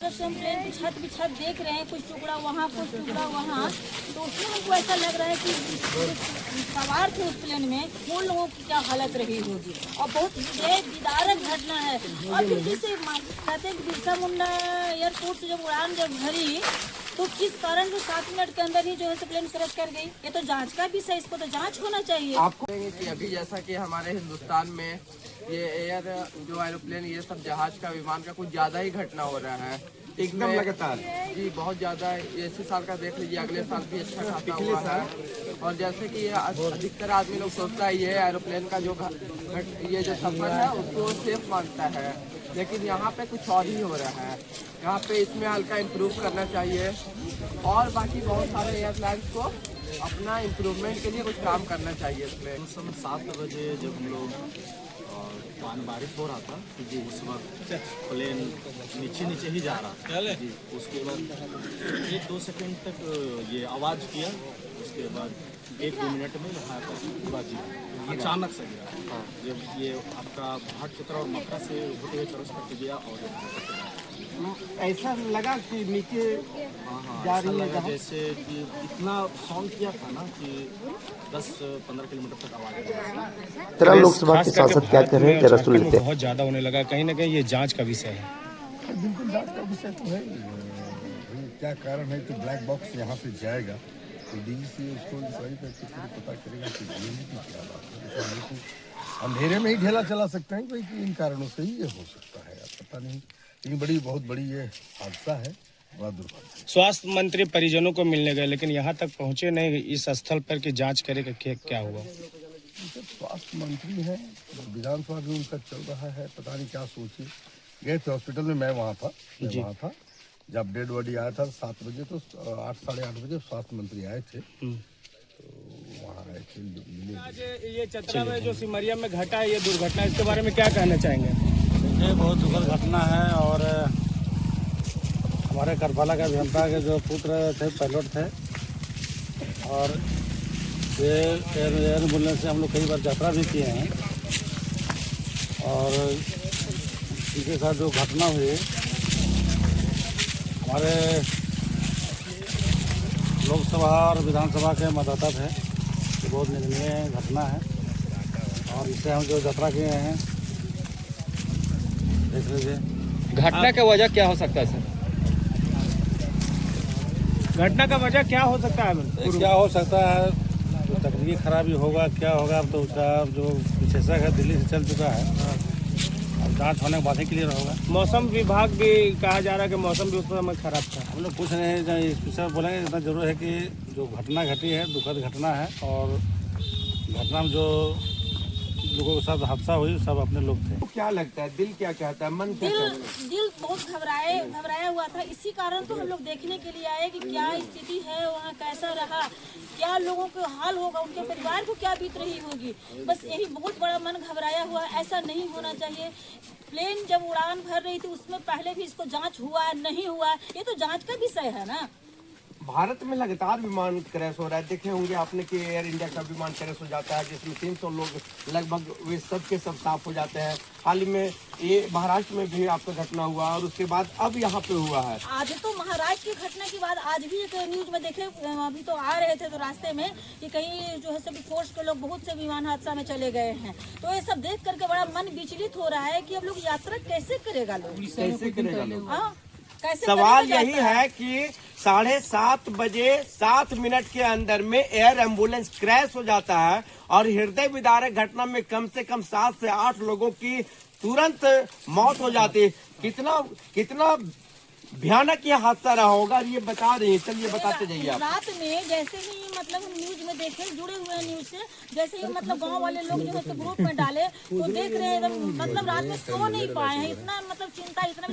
हम प्लेन की छत भी छत देख रहे हैं, कुछ टुकड़ा वहाँ कुछ टुकड़ा वहाँ, तो उसमें हमको ऐसा लग रहा है कि सवार थे उस प्लेन में वो लोगों की क्या हालत रही होगी। और बहुत विदारक घटना है। और फिर जैसे कहते हैं कि बिरसा मुंडा एयरपोर्ट से जब उड़ान जब भरी तो किस कारण जो 7 मिनट के अंदर ही जो है प्लेन क्रैश कर गई, ये तो जांच का विषय, इसको तो जांच होना चाहिए। आपको कि अभी जैसा कि हमारे हिंदुस्तान में ये जो एरोप्लेन ये सब जहाज का विमान का कुछ ज्यादा ही घटना हो रहा है एकदम लगातार जी, बहुत ज्यादा। इसी साल का देख लीजिए, अगले साल भी अच्छा खासा हुआ है। और जैसे कि अधिकतर आदमी लोग सोचता है ये एरोप्लेन का ये जो सफर है उसको सेफ मानता है, लेकिन यहाँ पे कुछ और ही हो रहा है। यहाँ पे इसमें हल्का इम्प्रूव करना चाहिए और बाकी बहुत सारे एयरलाइंस को अपना इम्प्रूवमेंट के लिए कुछ काम करना चाहिए। इसमें समय 7 बजे जब हम लोग बारिश हो रहा था जी, उस वक्त प्लेन नीचे ही जा रहा था जी। उसके बाद 1-2 सेकंड तक ये आवाज़ किया, उसके बाद 1-2 मिनट में यहाँ पर पूरा जी अचानक से गिरा। जब ये आपका भाटचक्र और मथुरा से होते हुए क्रॉस करके गया और ऐसा लगा कि नीचे जा रही है, जैसे कि इतना साउंड किया था ना कि 10-15 किलोमीटर तक आवाज आई। तेरा लोकसभा के सांसद क्या कह रहे हैं, जरा सुन लेते हैं। बहुत ज्यादा होने लगा, कहीं ना कहीं ये जांच का विषय है। बिल्कुल जांच का विषय तो है। क्या कारण है तो ब्लैक बॉक्स यहाँ से जाएगा तो डीजीसी उसको इंक्वायरी करके पता करेगा कि क्या बात है। अंधेरे में ही ढेला चला सकते हैं कोई कि इन कारणों से ही ये हो सकता है, पता नहीं। लेकिन बहुत बड़ी ये हादसा है, बड़ा दुर्भाग्य। स्वास्थ्य मंत्री परिजनों को मिलने गए लेकिन यहाँ तक पहुँचे नहीं इस स्थल पर कि जांच करेगा क्या हुआ। स्वास्थ्य मंत्री हैं, विधानसभा भी उनका चल रहा है, पता नहीं क्या सोचे। गए थे हॉस्पिटल में, मैं वहाँ था जब डेड बॉडी आया था 7 बजे, तो 8 साढ़े 8 बजे स्वास्थ्य मंत्री आए थे, तो वहाँ आए थे मिले। ये चतरा में जो सिमरिया में घटा है ये दुर्घटना, इसके बारे में क्या कहना चाहेंगे? ये बहुत दुखद घटना है और हमारे करपाला का अभियंता के जो पुत्र थे पायलट थे, और ये एयरबुलेंस से हम लोग कई बार यात्रा भी किए हैं। और इनके साथ जो घटना हुई, हमारे लोकसभा और विधानसभा के मतदाता थे, ये बहुत निंदनीय घटना है। और इससे हम जो यात्रा किए हैं, देख लीजिए। घटना का वजह क्या हो सकता है सर? घटना का वजह क्या हो सकता है? क्या हो सकता है, तकनीकी खराबी होगा, क्या होगा, अब तो उसका जो विशेषज्ञ है दिल्ली से चल चुका है, अब जांच होने के बाद ही क्लियर होगा। मौसम विभाग भी कहा जा रहा है कि मौसम भी उस समय खराब था। हम लोग कुछ नहीं इस विषय में बोलेंगे, इतना जरूर है कि जो घटना घटी है दुखद घटना है, और घटना में जो लोगों के साथ हादसा हुई सब अपने लोग थे। क्या लगता है, दिल क्या कहता है, मन क्या कहता है? दिल बहुत घबराया हुआ था। इसी कारण तो हम लोग देखने के लिए आए कि क्या स्थिति है वहाँ, कैसा रहा, क्या लोगों का हाल होगा, उनके परिवार को क्या बीत रही होगी। बस यही बहुत बड़ा मन घबराया हुआ। ऐसा नहीं होना चाहिए। प्लेन जब उड़ान भर रही थी उसमें पहले भी इसको जांच हुआ है नहीं हुआ, ये तो जांच का विषय है ना। भारत में लगातार विमान क्रैश हो रहा है, देखे होंगे आपने कि एयर इंडिया का विमान क्रैश हो जाता है जिसमें 300 लोग लगभग वे सब के सब साफ हो जाते हैं। हाल ही में ये महाराष्ट्र में भी आपका घटना हुआ और उसके बाद अब यहाँ पे हुआ है। आज तो महाराष्ट्र की घटना के बाद आज भी एक न्यूज में देखे, अभी तो आ रहे थे तो रास्ते में कि कहीं जो है सभी फोर्स के लोग बहुत से विमान हादसा में चले गए हैं। तो ये सब देख करके बड़ा मन विचलित हो रहा है कि अब लोग यात्रा कैसे करेगा लोग, कैसे करेगा लोग? हाँ, सवाल यही है कि 7:30 बजे 7 मिनट के अंदर में एयर एम्बुलेंस क्रैश हो जाता है और हृदय विदारक घटना में कम से कम 7 से 8 लोगों की तुरंत मौत हो जाती है। कितना भयानक ये हादसा रहा होगा, ये बता रही है। चलिए बताते जाइए आप। रात में जैसे ही मतलब न्यूज में देखे, जुड़े हुए हैं न्यूज से, जैसे ही मतलब गांव वाले लोग जो है ग्रुप में डाले तो देख रहे हैं मतलब रात में सो नहीं पाए हैं। इतना मतलब चिंता, इतना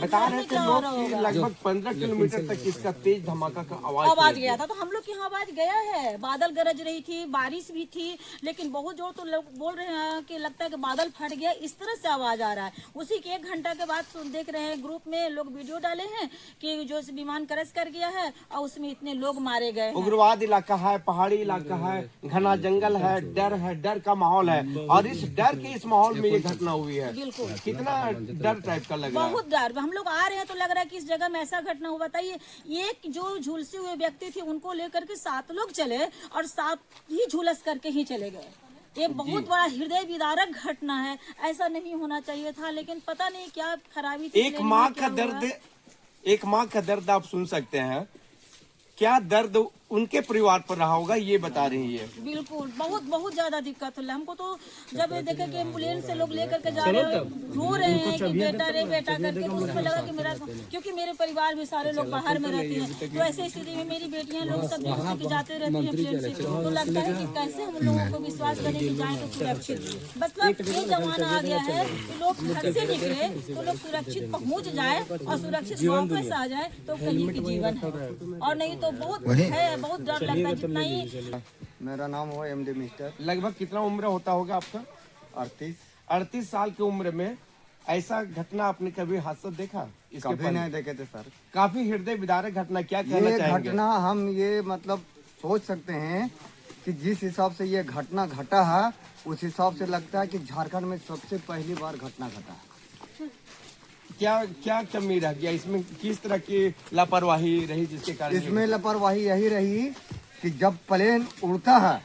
बता रहे थे लोग कि लगभग 15 किलोमीटर तक इसका तेज धमाका का आवाज गया था। तो हम लोग की यहाँ आवाज गया है, बादल गरज रही थी, बारिश भी थी, लेकिन बहुत जोर तो लोग बोल रहे हैं कि लगता है कि बादल फट गया, इस तरह से आवाज आ रहा है। उसी के 1 घंटा के बाद देख रहे हैं ग्रुप में लोग वीडियो डाले वाले हैं कि जो विमान क्रैश कर गया है और उसमें इतने लोग मारे गए हैं। उग्रवाद इलाका है, पहाड़ी इलाका है, घना जंगल है, डर का माहौल है, और इस डर के इस माहौल में ये घटना हुई है। बिल्कुल, कितना डर टाइप का लग रहा है? बहुत डर। हम लोग आ रहे हैं तो लग रहा है कि इस जगह में ऐसा घटना हुआ। बताइए, एक जो झुलसे हुए व्यक्ति थे उनको लेकर के 7 लोग चले और 7 ही झुलस करके ही चले गए। ये बहुत बड़ा हृदय विदारक घटना है, ऐसा नहीं होना चाहिए था, लेकिन पता नहीं क्या खराबी थी। एक माँ का दर्द आप सुन सकते हैं, क्या दर्द उनके परिवार पर रहा होगा, ये बता रही है। बिल्कुल, बहुत ज्यादा दिक्कत हो रहा है हमको। तो जब ये देखे कि एम्बुलेंस से लोग लेकर के जा रहे हैं, रो रहे हैं कि बेटा रे बेटा करके, तो उसमें लगा कि मेरा, क्योंकि मेरे परिवार में सारे लोग बाहर में रहते हैं, तो ऐसी स्थिति में मेरी बेटियां लोग सब जिससे कि जाते रहती हैं प्लेन से, तो लगता है कि कैसे हम लोगों को विश्वास करें कि जाए तो सुरक्षित। मतलब ये जमाना आ गया है कि लोग घर से निकले तो लोग सुरक्षित पहुँच जाए और सुरक्षित वापस आ जाए तो कहीं की जीवन है, और नहीं तो बहुत है, बहुत डर लगता है। जितना ही मेरा नाम हो MD मिस्टर। लगभग कितना उम्र होता होगा आपका? 38 साल की उम्र में ऐसा घटना आपने कभी हादसा देखा? कभी नहीं देखे थे सर। काफी हृदय विदारक घटना, क्या कहना ये चाहेंगे? घटना हम ये मतलब सोच सकते हैं कि जिस हिसाब से ये घटना घटा है, उस हिसाब से लगता है कि झारखंड में सबसे पहली बार घटना घटा है। क्या कमी रह गया इसमें? किस तरह की लापरवाही रही जिसके कारण? इसमें लापरवाही यही रही कि जब प्लेन उड़ता है,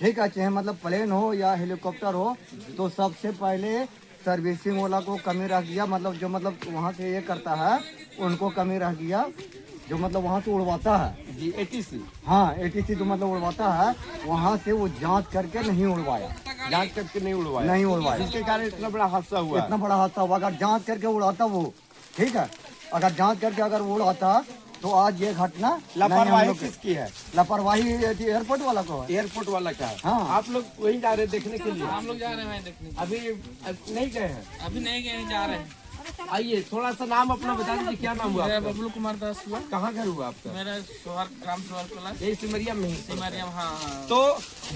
ठीक है, चाहे मतलब प्लेन हो या हेलीकॉप्टर हो, तो सबसे पहले सर्विसिंग वाला को कमी रह गया, मतलब जो मतलब वहाँ से ये करता है उनको कमी रह गया, जो मतलब वहाँ से उड़वाता है जी, ATC। हाँ, ATC जो मतलब उड़वाता है, वहाँ से वो जांच करके नहीं उड़वाया, नहीं उड़वाया, जिसके कारण इतना बड़ा हादसा हुआ। इतना बड़ा हादसा हुआ। अगर जांच करके उड़ाता वो, ठीक है, अगर जांच करके अगर वो उड़ाता तो आज ये घटना। लापरवाही किसकी है? लापरवाही एयरपोर्ट वाला को है। एयरपोर्ट वाला का है। हाँ। आप लोग वहीं जा रहे देखने के लिए? हम लोग जा रहे हैं देखने। अभी नहीं गए हैं? अभी नहीं गए, जा रहे हैं। आइए, थोड़ा सा नाम अपना बता दीजिए, क्या नाम हुआ? बबलू कुमार दास हुआ। कहाँ घर हुआ आपका? मेरा सोहर ग्राम सोहर कला यही सिमरिया में ही? सिमरिया। हाँ। तो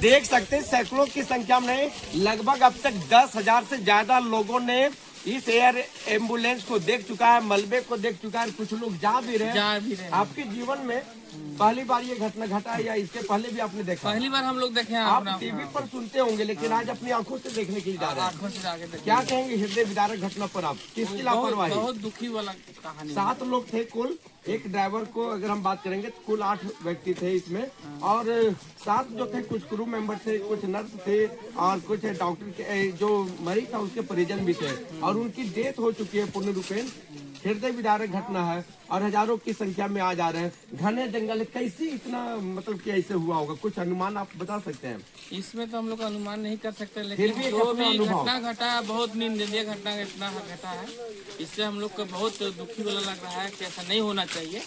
देख सकते हैं सैकड़ों की संख्या में, लगभग अब तक 10,000 से ज्यादा लोगों ने इस एयर एम्बुलेंस को देख चुका है, मलबे को देख चुका है, कुछ लोग जा भी रहे हैं। आपके जीवन में पहली बार ये घटना घटा है या इसके पहले भी आपने देखा? पहली बार हम लोग देखे हैं। आप टीवी पर सुनते होंगे, लेकिन आज अपनी आंखों से देखने के लिए जा रहे हैं। आंखों से जाके देखे। क्या कहेंगे हृदय विदारक घटना पर आप? किसकी लापरवाही? बहुत दुखी वाला कहानी। 7 लोग थे कुल, एक ड्राइवर को अगर हम बात करेंगे तो कुल 8 व्यक्ति थे इसमें, और 7 जो थे, कुछ क्रू मेंबर थे, कुछ नर्स थे, और कुछ डॉक्टर के, जो मरीज था उसके परिजन भी थे, और उनकी डेथ हो चुकी है पूर्ण रूपेण। हृदय विदारक घटना है और हजारों की संख्या में आ जा रहे हैं। घने जंगल है, कैसे इतना मतलब कि ऐसे हुआ होगा? कुछ अनुमान आप बता सकते हैं? इसमें तो हम लोग अनुमान नहीं कर सकते, फिर लेकिन भी एक जो अपना भी अनुभव। घटना घटा, बहुत निंदनीय घटना इतना घटा है, इससे हम लोग को बहुत दुखी वाला लग रहा है कि ऐसा नहीं होना चाहिए।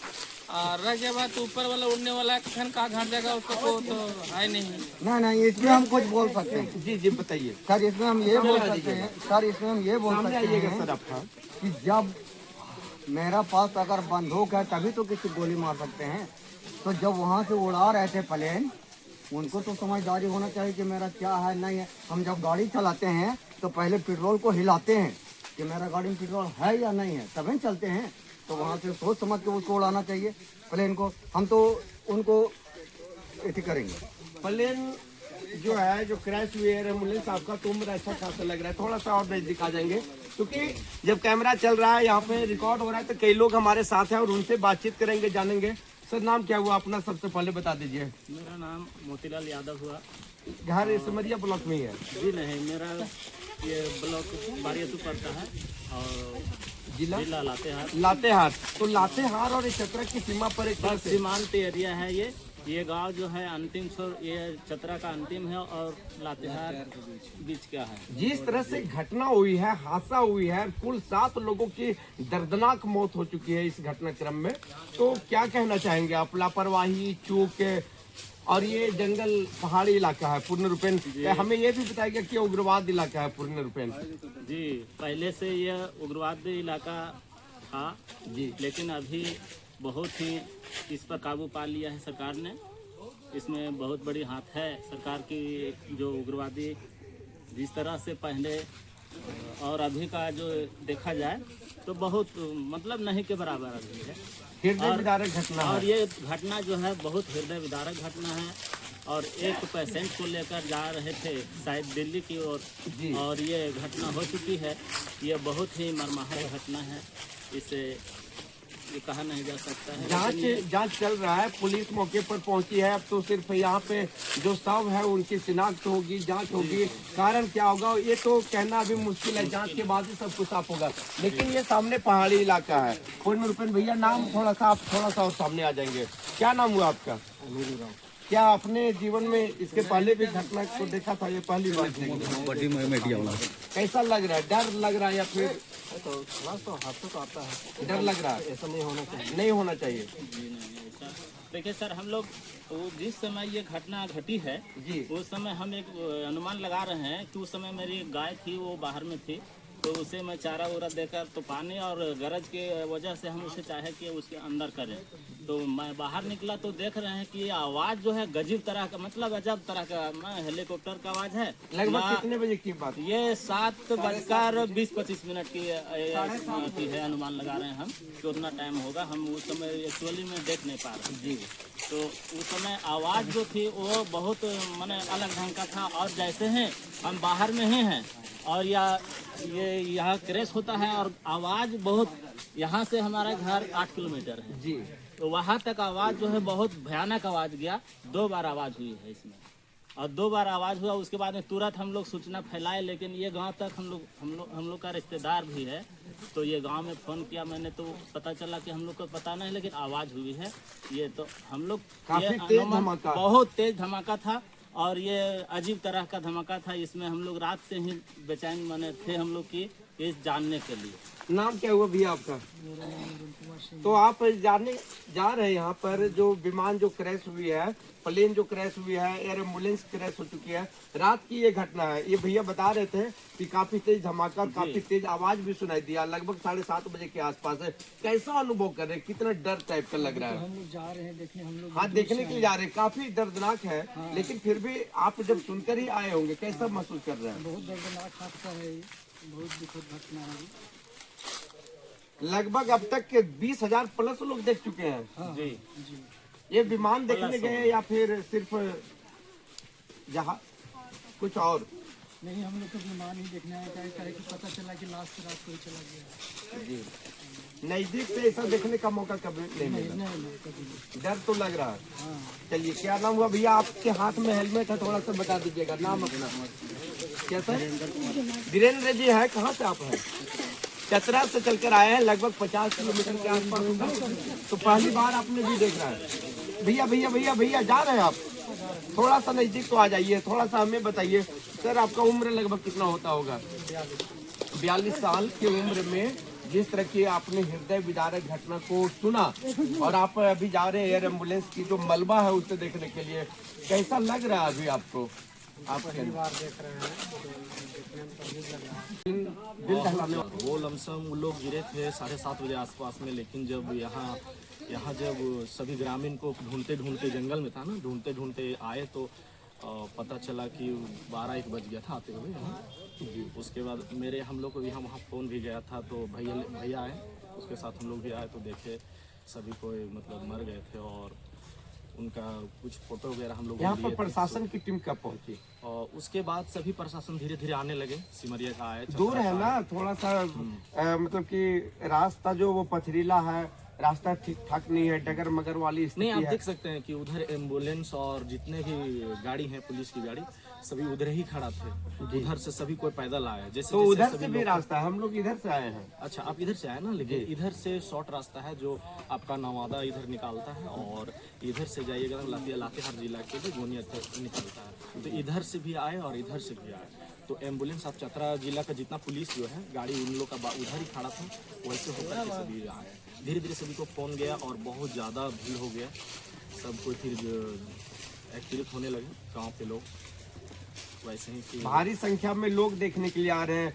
और रह गया बात ऊपर वाला उड़ने वाला कखन कहाँ घट जाएगा उसको तो है नहीं। नहीं, इसमें हम कुछ बोल सकते हैं। जी बताइए सर, इसमें हम ये बोल सकते हैं, सर इसमें हम ये बोल सामने सकते आइएगा हैं सर आपका। कि जब मेरा पास अगर बंदूक है तभी तो किसी गोली मार सकते हैं। तो जब वहाँ से उड़ा रहे थे प्लेन, उनको तो समझदारी होना चाहिए कि मेरा क्या है नहीं है। हम जब गाड़ी चलाते हैं तो पहले पेट्रोल को हिलाते हैं कि मेरा गाड़ी में पेट्रोल है या नहीं है, तभी चलते हैं। तो वहाँ से सोच समझ के उसको उड़ाना चाहिए प्लेन को। हम तो उनको ऐसे करेंगे। प्लेन जो है, जो क्रैश हुई है एम्बुलेंस, आपका तो उम्र अच्छा खासा लग रहा है। थोड़ा सा और नजदीक आ जाएंगे, क्योंकि जब कैमरा चल रहा है, यहाँ पे रिकॉर्ड हो रहा है, तो कई लोग हमारे साथ हैं और उनसे बातचीत करेंगे, जानेंगे। सर, नाम क्या हुआ अपना? सबसे पहले बता दीजिए। मेरा नाम मोतीलाल यादव हुआ। घर सिमरिया ब्लॉक में ही है? जी नहीं, मेरा ये ब्लॉक बारियातू पड़ता है और जिला लातेहार। लातेहार। तो लातेहार और चतरा की सीमा पर एक बस सीमांत एरिया है ये गांव जो है अंतिम छोर, ये चतरा का अंतिम है और लातेहार बीच का है। जिस तरह से घटना हुई है, हादसा हुई है, कुल 7 लोगों की दर्दनाक मौत हो चुकी है इस घटनाक्रम में, तो क्या कहना चाहेंगे आप? लापरवाही, चूक, और ये जंगल पहाड़ी इलाका है पूर्ण रूपेण। हमें ये भी बताइएगा कि उग्रवाद इलाका है पूर्ण रूपेण? जी, पहले से यह उग्रवादी इलाका था जी, लेकिन अभी बहुत ही इस पर काबू पा लिया है सरकार ने। इसमें बहुत बड़ी हाथ है सरकार की। जो उग्रवादी जिस तरह से पहले और अभी का जो देखा जाए तो बहुत मतलब नहीं के बराबर अभी है। हृदय विदारक घटना और है। ये घटना जो है बहुत हृदय विदारक घटना है। और एक पेशेंट को लेकर जा रहे थे शायद दिल्ली की ओर, और ये घटना हो चुकी है। ये बहुत ही मर्माहत घटना है, इसे ये कहा नहीं जा सकता है। जांच चल रहा है, पुलिस मौके पर पहुंची है। अब तो सिर्फ यहाँ पे जो शव है उनकी शिनाख्त होगी, जांच होगी, कारण क्या होगा ये तो कहना अभी मुश्किल है। जांच के बाद ही सब कुछ साफ होगा। लेकिन ये सामने पहाड़ी इलाका है। पूर्ण रूपेण भैया, नाम थोड़ा सा और सामने आ जाएंगे। क्या नाम हुआ आपका? क्या अपने जीवन में इसके पहले भी घटना को देखा था, ये पहली बार देखा? कैसा लग रहा है? डर लग रहा है या फिर डर लग रहा है? ऐसा नहीं होना चाहिए। देखिए सर, हम लोग तो जिस समय ये घटना घटी है जी, उस समय हम एक अनुमान लगा रहे हैं कि उस समय मेरी गाय थी, वो बाहर में थी, तो उसे मैं चारा उरा देकर तो पानी और गरज के वजह से हम उसे चाहे कि उसके अंदर करें। तो मैं बाहर निकला तो देख रहे हैं कि ये आवाज़ जो है गजीब तरह का, मतलब अजब तरह का, हेलीकॉप्टर का आवाज़ है। लगभग कितने बजे की बात? ये 7:20-25 की है, अनुमान लगा रहे हैं हम कि उतना टाइम होगा। हम उस समय एक्चुअली में देख नहीं पा रहे जी। तो उस समय आवाज़ जो थी वो बहुत माने अलग ढंग का था। और जैसे हैं हम बाहर में ही हैं और ये यहाँ क्रैश होता है और आवाज़ बहुत, यहाँ से हमारा घर 8 किलोमीटर है जी, तो वहाँ तक आवाज़ जो है बहुत भयानक आवाज़ गया। 2 बार आवाज़ हुई है इसमें, और 2 बार आवाज़ हुआ। उसके बाद में तुरंत हम लोग सूचना फैलाए, लेकिन ये गांव तक हम लोग का रिश्तेदार भी है, तो ये गांव में फ़ोन किया मैंने, तो पता चला कि हम लोग को पता नहीं, लेकिन आवाज़ हुई है। ये तो हम लोग काफी तेज धमाका, बहुत तेज धमाका था और ये अजीब तरह का धमाका था। इसमें हम लोग रात से ही बेचैन माने थे हम लोग की ये जानने के लिए। नाम क्या हुआ भैया आपका? तो आप जाने जा रहे हैं यहाँ पर जो विमान जो क्रैश हुई है, प्लेन जो क्रैश हुई है, एयर एम्बुलेंस क्रैश हो चुकी है, रात की ये घटना है। ये भैया बता रहे थे कि काफी तेज धमाका, काफी तेज आवाज भी सुनाई दिया, लगभग 7:30 बजे के आसपास है। कैसा अनुभव कर रहे हैं? कितना डर टाइप का लग रहा है? हम लोग जा रहे हैं देखने, हम लोग हाँ, देखने के लिए जा रहे हैं। काफी दर्दनाक है, लेकिन फिर भी आप जब सुनकर ही आए होंगे, कैसा महसूस कर रहे हैं? बहुत दर्दनाक हादसा है, बहुत दुखद घटना है। लगभग अब तक के 20,000 प्लस लोग देख चुके हैं जी। ये विमान देखने गए या फिर सिर्फ जहाँ कुछ और? नहीं, हम लोग को विमान ही देखने आया, क्या है कि पता चला कि लास्ट रात को ही चला गया जी। नजदीक से ऐसा देखने का मौका कभी नहीं मिला? नहीं, कभी नहीं। डर तो लग रहा है। चलिए, क्या नाम हुआ भैया? आपके हाथ में हेलमेट है, थोड़ा सा बता दीजिएगा नाम अपना। क्या सर? वीरेंद्र जी है। कहाँ से आप हैं? चतरा से चलकर आए हैं, लगभग 50 किलोमीटर के आसपास होगा। तो पहली बार आपने भी देख रहा है। भैया भैया भैया भैया जा रहे हैं आप? थोड़ा सा नजदीक तो आ जाइए, थोड़ा सा हमें बताइए। सर, आपका उम्र लगभग कितना होता होगा? 42 साल की उम्र में जिस तरह की आपने हृदय विदारक घटना को सुना और आप अभी जा रहे हैं एयर एम्बुलेंस की जो मलबा है उसे देखने के लिए, कैसा लग रहा है अभी आपको? आप पहली बार देख रहे हैं, दिल दहलाने वाला। वो लमसम वो लोग गिरे थे 7:30 बजे आसपास में, लेकिन जब यहाँ जब सभी ग्रामीण को ढूंढते ढूंढते, जंगल में था ना, ढूंढते ढूंढते आए तो पता चला कि 12-1 बज गया था आते हुए यहाँ। उसके बाद हम लोग को यहाँ वहाँ फ़ोन भी गया था, तो भैया आए, उसके साथ हम लोग भी आए तो देखे सभी को मतलब मर गए थे। और उनका कुछ फोटो वगैरह हम लोग यहाँ पर प्रशासन की टीम कब पहुंची? और उसके बाद सभी प्रशासन धीरे धीरे आने लगे। सिमरिया का आए, दूर है ना थोड़ा सा, मतलब कि रास्ता जो वो पथरीला है, रास्ता ठीक ठाक नहीं है, डगर मगर वाली स्थिति नहीं, आप है। देख सकते हैं कि उधर एम्बुलेंस और जितने भी गाड़ी हैं पुलिस की गाड़ी, सभी उधर ही खड़ा थे। उधर से सभी कोई पैदल आए, जैसे तो उधर से भी रास्ता है, हम लोग इधर से आए हैं। अच्छा, आप इधर से आए ना, लेकिन इधर से शॉर्ट रास्ता है जो आपका नवादा इधर निकालता है, और इधर से जाइएगा लातेहार जिला के लिए गोनिया निकलता है। तो इधर से भी आए और इधर से भी आए। तो एम्बुलेंस आप चतरा जिला का जितना पुलिस जो है गाड़ी उन लोग का उधर ही खड़ा था, वैसे होकर के सभी आए। धीरे धीरे सभी को फ़ोन गया और बहुत ज़्यादा भीड़ हो गया, सब कोई फिर एक्टिवेट होने लगे गाँव के लोग। वैसे ही भारी संख्या में लोग देखने के लिए आ रहे हैं,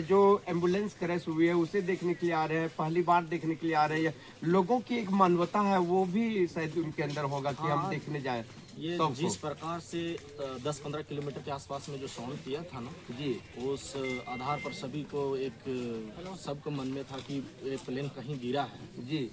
जो एम्बुलेंस क्रैश हुई है उसे देखने के लिए आ रहे हैं, पहली बार देखने के लिए आ रहे हैं। लोगों की एक मानवता है, वो भी शायद उनके अंदर होगा कि हम देखने जाएं। ये जिस प्रकार से 10-15 किलोमीटर के आसपास में जो साउंड किया था ना जी, उस आधार पर सभी को सबको मन में था कि ये प्लेन कहीं गिरा है जी,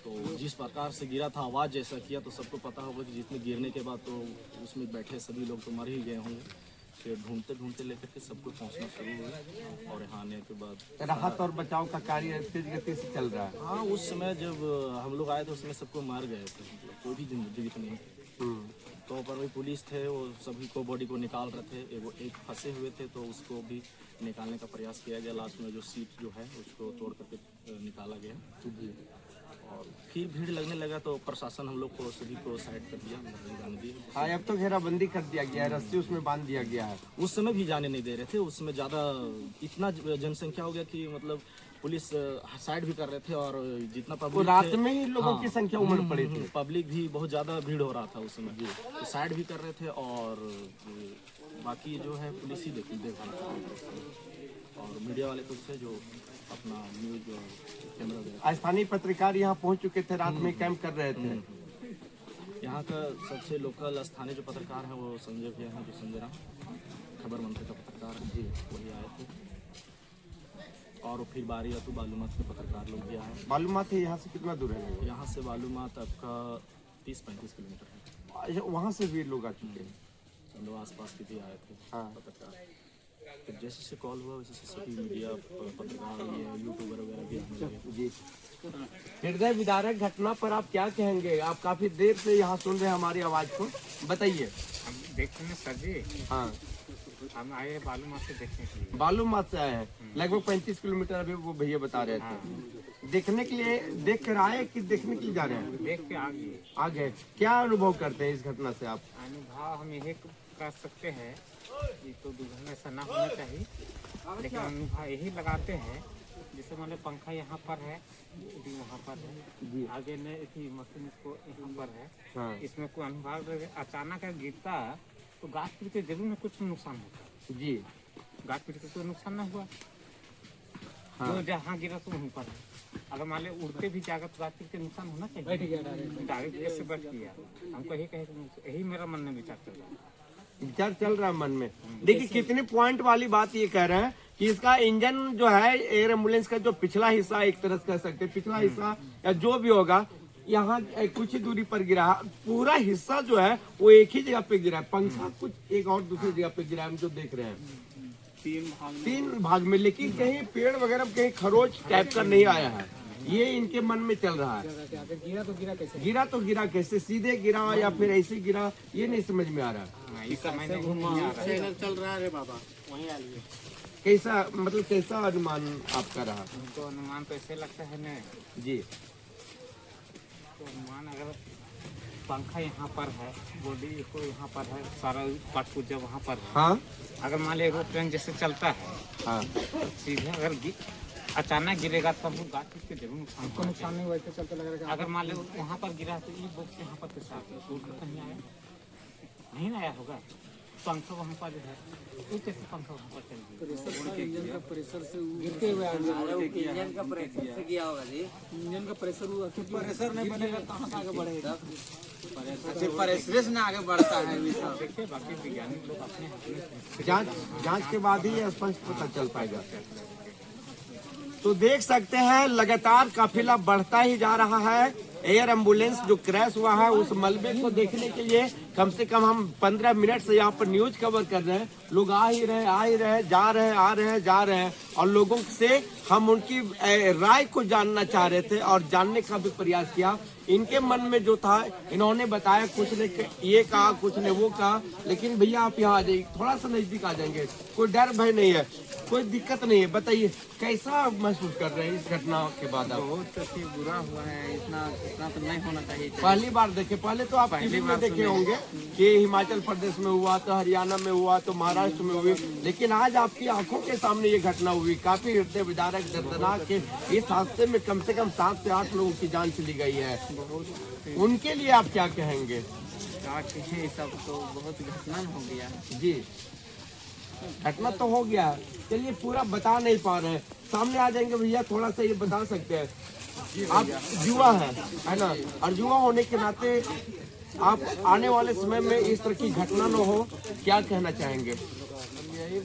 तो जिस प्रकार से गिरा था आवाज़ जैसा किया तो सबको पता होगा कि जितने गिरने के बाद तो उसमें बैठे सभी लोग तो मर ही गए होंगे। फिर ढूंढते ढूंढते लेकर के सबको पहुंचना शुरू हुआ और यहाँ आने के बाद राहत और बचाव का कार्य तेज गति से चल रहा है। हाँ उस समय जब हम लोग आए तो उसमें सबको मार गए थे, कोई भी जीवित नहीं थे। तो पर वही पुलिस थे वो सभी को बॉडी को निकाल रहे थे, एक फंसे हुए थे तो उसको भी निकालने का प्रयास किया गया। लास्ट में जो सीट जो है उसको तोड़ करके निकाला गया और फिर भीड़ लगने लगा तो प्रशासन हम लोग को सभी को साइड कर दिया, जाने दिए। हाँ, अब तो घेराबंदी कर दिया गया है, रस्सी उसमें बांध दिया गया है। उस समय भी जाने नहीं दे रहे थे, उस समय ज़्यादा इतना जनसंख्या हो गया कि मतलब पुलिस साइड भी कर रहे थे और जितना पब्लिक रात में ही लोगों की संख्या उमड़ पड़ी थी, पब्लिक भी बहुत ज़्यादा भीड़ हो रहा था उस समय तो साइड भी कर रहे थे और बाकी जो है पुलिस ही देखभाल कर रही थी और मीडिया वाले कुछ थे जो अपना न्यूज कैमरा दे। स्थानीय पत्रकार यहाँ पहुँच चुके थे, रात में कैंप कर रहे थे। यहाँ का सबसे लोकल स्थानीय जो पत्रकार है वो संजय भैया हैं, जो संजय राम खबर मंत्री का पत्रकार है जी, वही आए थे और फिर बारी अतु बालूमात के पत्रकार लोग भी आए। बालूमात है यहाँ से कितना दूर है? यहाँ से बालूमात आपका 30-35 किलोमीटर है। वहाँ से भी लोग आ चुके हैं, हम लोग आसपास के भी आए थे पत्रकार। तो जैसे से कॉल हुआ वैसे से सभी मीडिया पत्रकार ये यूट्यूबर वगैरह भी आने लगे जी। हृदय विदारक घटना पर आप क्या कहेंगे? आप काफी देर से यहाँ सुन रहे हैं हमारी आवाज को, बताइए। हम देख रहे हैं सर जी, हाँ, हम आए हैं बालूमात से देखने के लिए। बालूमात से आए हैं, लगभग 35 किलोमीटर अभी वो भैया बता रहे थे। देखने के लिए देख कर आए कि देखने के लिए जा रहे हैं? देख के आ गए। क्या अनुभव करते हैं इस घटना से आप? अनुभव हम यही कर सकते हैं कि तो दुर्घटना ऐसा ना होना चाहिए, लेकिन अनुभव यही लगाते हैं जैसे मान लो पंखा यहाँ पर है, वहाँ पर है, आगे ने मशीन इसको यहाँ पर है। हाँ। इसमें कोई अनुभव अचानक गिरता तो गाछ पीट के जरूर में कुछ नुकसान होता जी, गाछ पीट के कोई नुकसान ना हुआ। हाँ। जो जहाँ गिरा तो वहीं पर है। अगर मान लो उड़ते भी जाएगा तो गाछ पीट के नुकसान होना चाहिए। बैठ गया डायरेक्ट जैसे बैठ गया। हमको यही मेरा मन में विचार चल रहा है। विचार चल रहा है मन में। देखिए कितने पॉइंट वाली बात ये कह रहे हैं कि इसका इंजन जो है एयर एम्बुलेंस का जो पिछला हिस्सा, एक तरह से कह सकते हैं पिछला हिस्सा या जो भी होगा, यहाँ कुछ ही दूरी पर गिरा। पूरा हिस्सा जो है वो एक ही जगह पे गिरा है, पंखा कुछ एक और दूसरी जगह पे गिरा है, हम जो देख रहे हैं 3 भाग में। लेकिन कहीं पेड़ वगैरह कहीं खरोच टाइप का नहीं आया है, ये इनके मन में चल रहा है। गिरा तो गिरा कैसे, सीधे गिरा या फिर ऐसे गिरा, ये नहीं समझ में आ रहा है। चल रहा है बाबा, वहीं आ लिए। कैसा मतलब कैसा अनुमान आपका रहा? तो अनुमान तो ऐसे लगता है ना जी, तो अनुमान अगर पंखा यहाँ पर है, बॉडी को यहाँ पर है, सारा पार्ट पुर्जा वहाँ पर है। हाँ, अगर मान लो एरोप्लेन जैसे चलता है, हाँ, सीधे अगर अचानक गिरेगा तब वो गाछ के जरूर नुकसान नहीं वैसे चलता लग रहा है। अगर मान लो वहाँ पर गिरा तो ये बॉक्स यहाँ पर कैसा नहीं आया, नहीं आया होगा। पंखा वहाँ पर है, वो कैसे पंखा वहाँ पर चल गया? इंजन का प्रेशर से गिरते हुए इंजन का प्रेशर से गया होगा जी। इंजन का प्रेशर नहीं बनेगा कहाँ से आगे बढ़ेगा? प्रेशर से ना आगे बढ़ता है। देखिए बाकी वैज्ञानिक लोग अपने जांच के बाद ही स्पष्ट पता चल पाएगा। तो देख सकते हैं लगातार काफिला बढ़ता ही जा रहा है। एयर एम्बुलेंस जो क्रैश हुआ है उस मलबे को देखने के लिए कम से कम हम 15 मिनट से यहाँ पर न्यूज कवर कर रहे हैं। लोग आ ही रहे, जा रहे हैं, आ रहे हैं, जा रहे हैं और लोगों से हम उनकी राय को जानना चाह रहे थे और जानने का भी प्रयास किया। इनके मन में जो था इन्होंने बताया, कुछ ने ये कहा, कुछ ने वो कहा। लेकिन भैया आप यहाँ आ जाइए, थोड़ा सा नजदीक आ जाएंगे, कोई डर भय नहीं है, कोई दिक्कत नहीं है। बताइए कैसा महसूस कर रहे हैं इस घटना के बाद? आप बहुत बुरा हुआ है, इतना तो नहीं होना चाहिए। पहली बार देखे? पहले तो आप टीवी में देखे होंगे कि हिमाचल प्रदेश में हुआ, तो हरियाणा में हुआ, तो महाराष्ट्र में हुई, लेकिन आज आपकी आंखों के सामने ये घटना हुई। काफी हृदय विदारक, दर्दनाक के इस हादसे में कम से कम 7 से 8 लोगों की जान चली गई है। उनके लिए आप क्या कहेंगे? सब तो बहुत घटना हो गया जी, घटना तो हो गया, चलिए पूरा बता नहीं पा रहे हैं। सामने आ जाएंगे भैया, थोड़ा सा ये बता सकते हैं? आप युवा है ना, और युवा होने के नाते आप आने वाले समय में इस तरह की घटना न हो, क्या कहना चाहेंगे? यही